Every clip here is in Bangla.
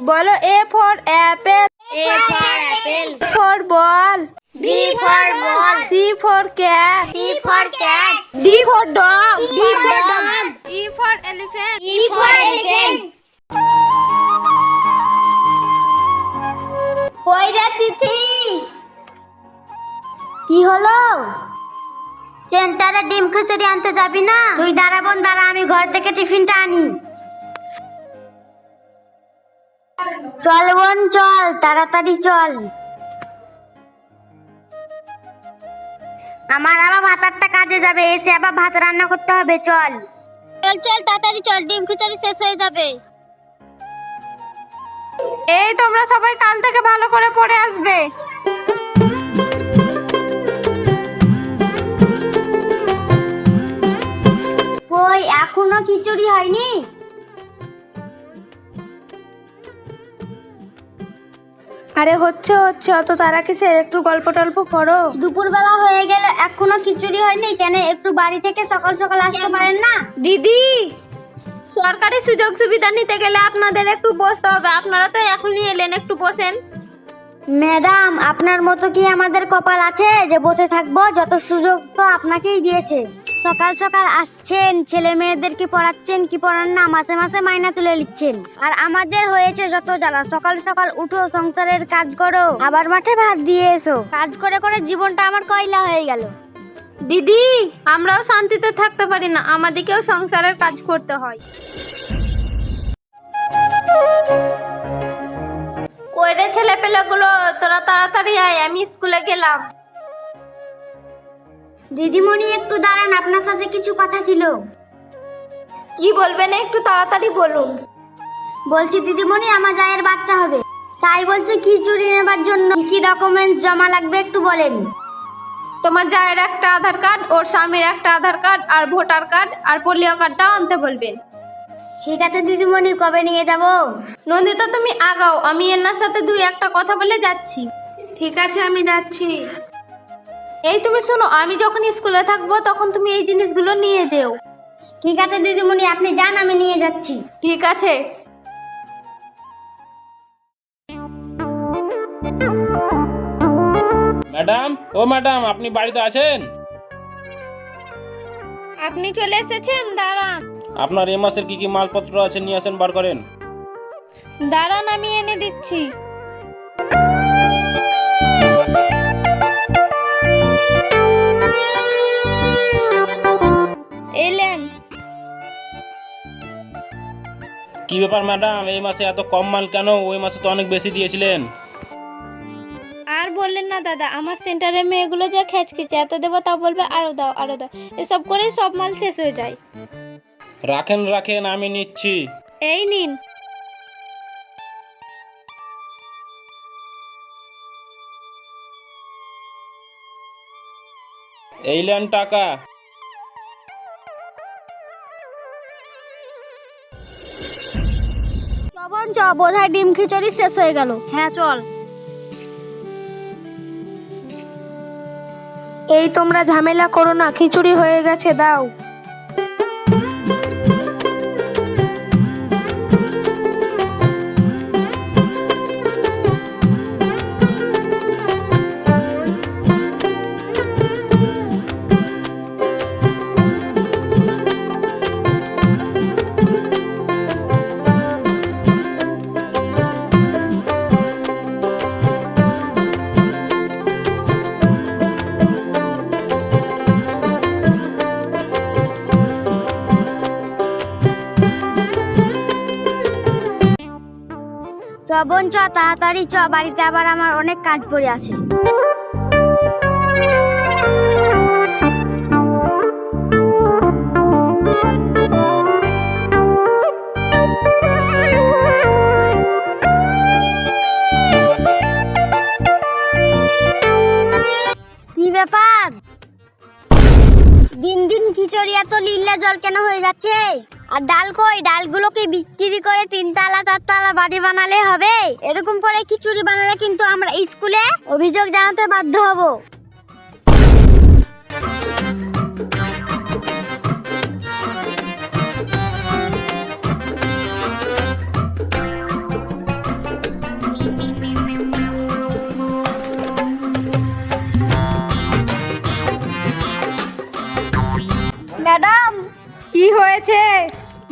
বলো A for apple, A for apple. For ball, B for ball. C for cat, C for cat. D for dog, D for dog. E for elephant. E for elephant. কইরা তিথি কি হলো? সেন্টারে ডিম খিচুড়ি আনতে যাবি না? তুই দাঁড়া বোন দাঁড়া, আমি ঘর থেকে টিফিনটা আনি। চল বোন চল, তাড়াতাড়ি চল। আমার আবার ভাতারটা কাজে যাবে, এসে আবার ভাত রান্না করতে হবে। চল চল চল তাড়াতাড়ি চল, ডিম খিচুড়ি শেষ হয়ে যাবে। এই তোমরা সবাই কাল থেকে ভালো করে পড়ে আসবে। কই এখনো খিচুড়ি হয়নি? আরে হচ্ছে হচ্ছে, অত তারা কিসের, একটু গল্প টল্প করো। দুপুরবেলা হয়ে গেল এখনো খিচুড়ি হয়নি কেন? একটু বাড়ি থেকে সকাল সকাল আসতে পারেন না? দিদি, সরকারি সুযোগ সুবিধা নিতে গেলে আপনাদের একটু বসতে হবে, আপনারা তো এখনই এলেন, একটু বসেন। ম্যাডাম আপনার মতো কি আমাদের কপাল আছে যে বসে থাকবো? যত সুযোগ তো আপনাকেই দিয়েছে। সকাল সকাল আসছেন, ছেলে মেয়েদেরকে পড়াচ্ছেন, কি পড়ান না, মাসে মাসে মাইনা তুলে নিচ্ছেন। আর আমাদের হয়েছে যত জ্বালা। সকাল সকাল উঠো, সংসারের কাজ করো, আবার মাঠে ভাত দিয়ে এসো। কাজ করে করে জীবনটা আমার কয়লা হয়ে গেল। দিদি, আমরাও শান্তিতে থাকতে পারি না, আমাদেরকেও সংসারের কাজ করতে হয়। কইরে ছেলে পেলেগুলো, তোরা তাড়াতাড়ি আয়, আমি স্কুলে গেলাম। দিদিমণি একটু দাঁড়ান, আপনার সাথে কিছু কথা ছিল। কি বলবেন একটু তাড়াতাড়ি বলুন। বলছি দিদিমণি, আমার জায়ের বাচ্চা হবে, তাই বলছে খিচুড়ি নেবার জন্য কি কি ডকুমেন্টস জমা লাগবে একটু বলেন। তোমার জায়ের একটা আধার কার্ড, ওর স্বামীর একটা আধার কার্ড, আর ভোটার কার্ড আর পোলিও কার্ডটাও আনতে বলবেন। ঠিক আছে দিদিমণি, কবে নিয়ে যাব? নন্দিতা তুমি আগাও, আমি এনার সাথে দুই একটা কথা বলে যাচ্ছি। ঠিক আছে, আমি যাচ্ছি। এই তুমি শোনো, আমি যখন স্কুলে থাকবো তখন তুমি এই জিনিসগুলো নিয়ে যেও। ঠিক আছে দিদিমণি, আপনি যান, আমি নিয়ে যাচ্ছি। ঠিক আছে। ম্যাডাম, ও ম্যাডাম, আপনি বাড়িতে আছেন? আপনি চলে এসেছেন, দাঁড়ান। আপনার এই মাসের কি কি মালপত্র আছে নিয়ে আসেন, বার করেন। দাঁড়ান, আমি এনে দিচ্ছি। এলেন। কি ব্যাপার ম্যাডাম, এই মাসে এত কম মাল কেন? ওই মাসে তো অনেক বেশি দিয়েছিলেন। আর বললেন না দাদা, আমার সেন্টারে মেয়েগুলো যা খেচকিচে, এত দেবো তাও বলবে আরো দাও আরো দাও, এসব করেই সব মাল শেষ হয়ে যায়। রাখেন রাখেন, আমি নিচ্ছি। এই নিন। এই নেন টাকা। চবন চ, বোধহয় ডিম খিচুড়ি শেষ হয়ে গেল। হ্যাঁ চল। এই তোমরা ঝামেলা করো না, খিচুড়ি হয়ে গেছে, দাও। চবন চ, তাড়াতাড়ি চ, বাড়িতে আবার আমার অনেক কাজ পড়ে আছে। কি ব্যাপার? দিন দিন খিচুড়ি এত লীলা জল কেন হয়ে যাচ্ছে? আর ডাল কই? ডালগুলোকে বিক্রি করে 3 তলা 4 তলা বাড়ি বানালে হবে? এরকম করে খিচুড়ি বানালে কিন্তু আমরা স্কুলে অভিযোগ জানাতে বাধ্য হব।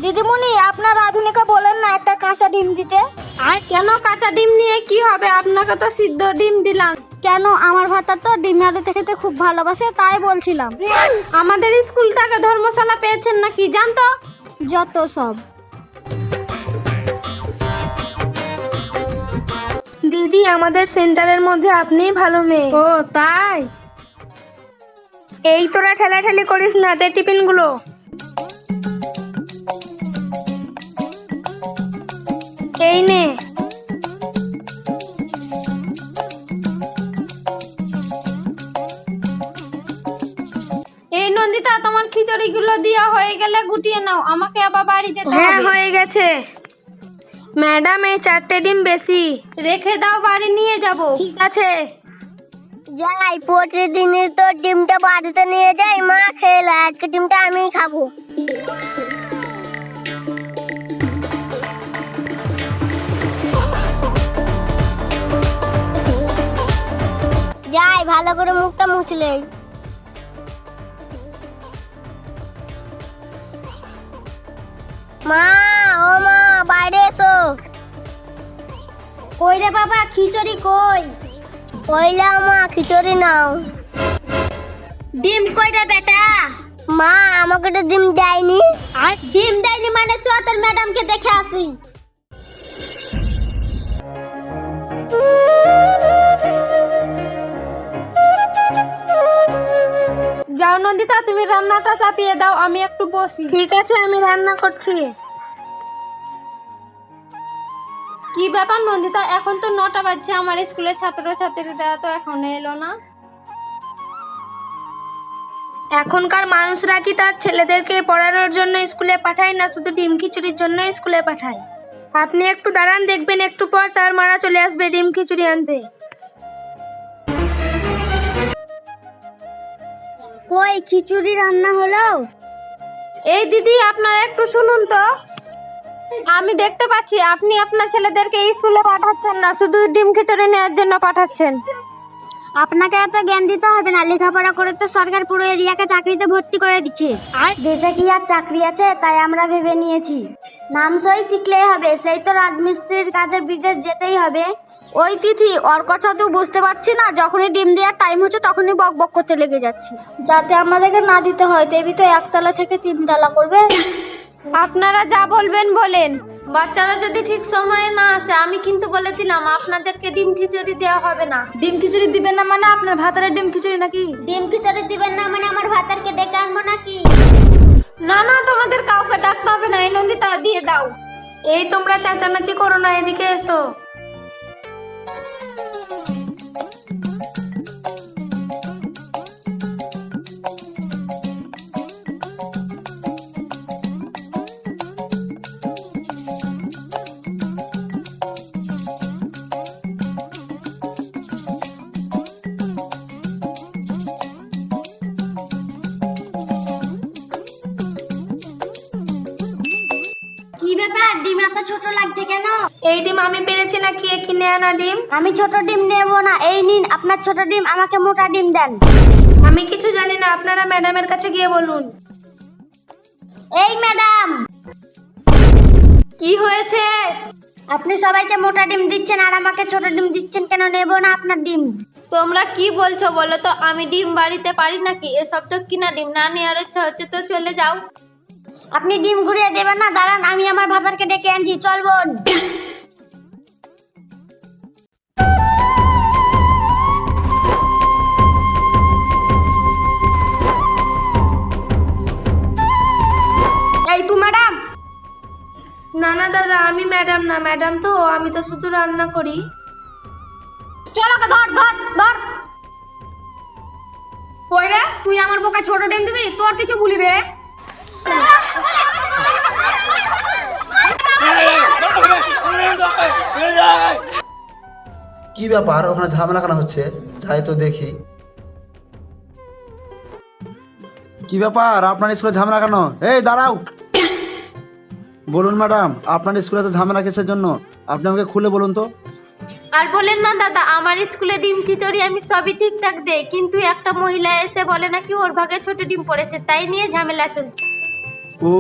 দিদিমণি আপনার রাধুনিকে বলেন না একটা কাঁচা ডিম দিতে। আর কেন কাঁচা ডিম নিয়ে কি হবে? আপনাকে তো সিদ্ধ ডিম দিলাম। কেন, আমার ভাতা তো ডিম আলু খেতে খুব ভালোবাসে, তাই বলছিলাম। আমাদের স্কুলটাকে ধর্মশালা পেয়েছেন নাকি জানতো? যত সব। দিদি, আমাদের সেন্টারের মধ্যে আপনিই ভালো মেয়ে। ও তাই? এই তোরা ঠেলাঠেলি করিস না, দে টিফিনগুলো। এই নে। এই নন্দিতা, তোমার খিচুড়িগুলো দেওয়া হয়ে গেলে গুটিয়ে নাও, আমাকে আবার বাড়ি যেতে হবে। হ্যাঁ, হয়ে গেছে। ম্যাডাম, এই 4টে ডিম বেশি রেখে দাও, বাড়ি নিয়ে যাব। ঠিক আছে। যাই, প্রতিদিনই তো ডিমটা বাড়িতে নিয়ে যাই, মা খেলে আজকে ডিমটা আমিই খাবো। যাই, ভালো করে মুখটা মুছলেই। মা, ও মা, বাইরে এসো। কই রে বাবা, খিচুড়ি কই? কইলা মা, খিচুড়ি নাও। ডিম কই রে বেটা? মা, আমাকে তো ডিম দেয়নি। আর ডিম দেয়নি মানে চ তোর ম্যাডামকে দেখে আসি। যাও নন্দিতা, তুমি রান্নাটা চাপিয়ে দাও, আমি একটু বসি। ঠিক আছে, আমি রান্না করছি। কি ব্যাপার নন্দিতা, এখন তো 9টা বাজছে, আমার স্কুলের ছাত্রছাত্রীরা তো এখনো এলো না। এখনকার মানুষরা কি তার ছেলেদেরকে পড়ানোর জন্য স্কুলে পাঠায় না, শুধু ডিম খিচুড়ির জন্য স্কুলে পাঠায়? আপনি একটু দাঁড়ান, দেখবেন একটু পর তার মারা চলে আসবে ডিম খিচুড়ি আনতে। কই খিচুড়ি রান্না হলো? এই দিদি, আপনারা একটু শুনুন তো। আমি দেখতে পাচ্ছি আপনি আপনার ছেলেদেরকে স্কুলে পাঠাচ্ছেন না, শুধু ডিম খিচুড়ি নেওয়ার জন্য পাঠাচ্ছেন। আপনাকে এত জ্ঞান দিতে হবে না, লেখাপড়া করে তো সরকার পুরো এরিয়াকে চাকরিতে ভর্তি করে দিচ্ছে। আর দেশে কি আর চাকরি আছে, তাই আমরা ভেবে নিয়েছি নাম সই শিখলেই হবে, সেই তো রাজমিস্ত্রির কাজে বিদেশ যেতেই হবে। ওই তিথি, ওর কথা তো বুঝতে পারছি না, যখনই ডিম দেওয়ার টাইম হচ্ছে তখনই বক বক করতে লেগে যাচ্ছে। যাতে আমাদেরকে না দিতে হয়, দেবী তো 1 তলা থেকে 3 তলা করবে। আপনারা যা বলবেন বলেন, বাচ্চারা যদি ঠিক সময়ে না আসে, আমি কিন্তু বলে দিলাম আপনাদেরকে ডিম খিচুড়ি দেওয়া হবে না। ডিম খিচুড়ি দিবেন না মানে আপনার ভাতারের ডিম খিচুড়ি নাকি? ডিম খিচুড়ি দিবেন না মানে আমার ভাতারকে ডেকে আনবো নাকি? না না, তোমাদের কাউকে ডাকতে হবে না, এই নন্দিতা দিয়ে দাও। এই তোমরা চেঁচামেচি করো না, এদিকে এসো। কি ব্যাপার, ডিম এত ছোট লাগছে কেন? এই ডিম আমি পেরেছি না, কে কিনে আনা ডিম? আমি ছোট ডিম নেব না, এই নিন আপনার ছোট ডিম, আমাকে মোটা ডিম দেন। আমি কিছু জানি না, আপনারা ম্যাডামের কাছে গিয়ে বলুন। এই ম্যাডাম, কি হয়েছে? আপনি সবাইকে মোটা ডিম দিচ্ছেন আর আমাকে ছোট ডিম দিচ্ছেন কেন? নেব না আপনার ডিম। তোমরা কি বলছো বলো তো? আমি ডিম বাড়িতে পারি নাকি? এসব তো কিনা ডিম, না নেওয়ার ইচ্ছা হচ্ছে তো চলে যাও। আপনি ডিম ঘুরিয়ে দেবেন না, দাঁড়ান, আমি আমার ভাতারকে ডেকে আনছি, চল বোন। এই তো ম্যাডাম? না না দাদা, আমি ম্যাডাম না, ম্যাডাম তো আমি তো শুধু রান্না করি। চল ওকে ধর ধর ধর। কই রে, তুই আমার বোকা ছোট ডিম দিবি? তোর কিছু বলি রে। কি ব্যাপার, ওখানে ঝামেলা কেন হচ্ছে? যাই তো দেখি। কি ব্যাপার, আপনার স্কুলে ঝামেলা কেন? এই দাঁড়াও। বলুন ম্যাডাম, আপনার স্কুলে তো ঝামেলা কিসের জন্য? আপনি আমাকে খুলে বলুন তো। আর বলেন না দাদা, আমার স্কুলে ডিম খিচুড়ি আমি সবই ঠিকঠাক দেই, কিন্তু একটা মহিলা এসে বলে নাকি ওর ভাগে ছোট ডিম পড়েছে, তাই নিয়ে ঝামেলা চলছে। ও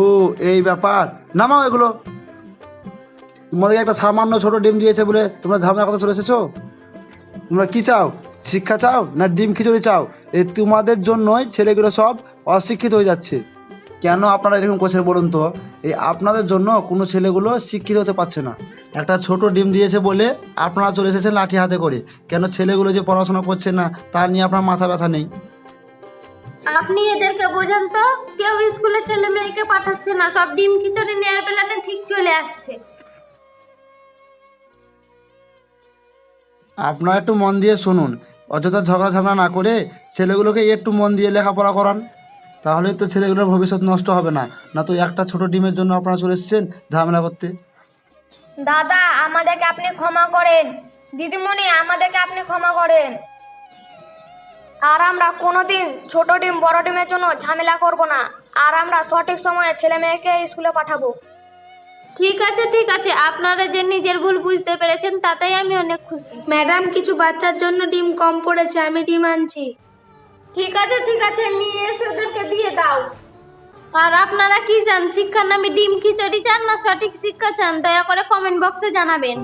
এই ব্যাপার, নামাও এগুলো। তোমাদেরকে একটা সামান্য ছোট ডিম দিয়েছে বলে তোমরা ঝামেলা কথা চলে এসেছো? তোমরা কি চাও, শিক্ষা চাও না ডিম খিচুড়ি চাও? এই তোমাদের জন্যই ছেলেগুলো সব অশিক্ষিত হয়ে যাচ্ছে। কেন আপনারা এরকম করছেন বলুন তো? এই আপনাদের জন্য কোনো ছেলেগুলো শিক্ষিত হতে পারছে না। একটা ছোট ডিম দিয়েছে বলে আপনারা চলে এসেছেন লাঠি হাতে করে। কেন ছেলেগুলো যে পড়াশোনা করছে না তা নিয়ে আপনার মাথা ব্যথা নেই? আপনি এদেরকে বোঝান তো, কেউ স্কুলে ছেলে মেয়েকে পাঠাচ্ছে না, সব ডিম খিচুড়ি নেয়ার বেলাতে ঠিক চলে আসছে। আপনারা একটু মন দিয়ে শুনুন, অযথা ঝগড়া ঝামেলা না করে ছেলেগুলোকে একটু মন দিয়ে লেখাপড়া করান, তাহলে তো ছেলেগুলোর ভবিষ্যৎ নষ্ট হবে না। না তো একটা ছোট ডিমের জন্য আপনারা চলে এসেছেন ঝামেলা করতে। দাদা আমাদেরকে আপনি ক্ষমা করেন, দিদিমণি আমাদেরকে আপনি ক্ষমা করেন। আর আমরা কোনোদিন ছোট ডিম বড় ডিমের জন্য ঝামেলা করব না। আর আমরা সঠিক সময়ে ছেলে মেয়েকে স্কুলে পাঠাবো। ঠিক আছে ঠিক আছে, আপনারা যে নিজের ভুল বুঝতে পেরেছেন তাতেই আমি অনেক খুশি। ম্যাডাম, কিছু বাচ্চার জন্য ডিম কম পড়েছে, আমি ডিম আনছি। ঠিক আছে, নিয়ে এসে ওদেরকে দিয়ে দাও। আর আপনারা কি চান, শিক্ষার নামে ডিম খিচুড়ি চান না সঠিক শিক্ষা চান? দয়া করে কমেন্ট বক্সে জানাবেন।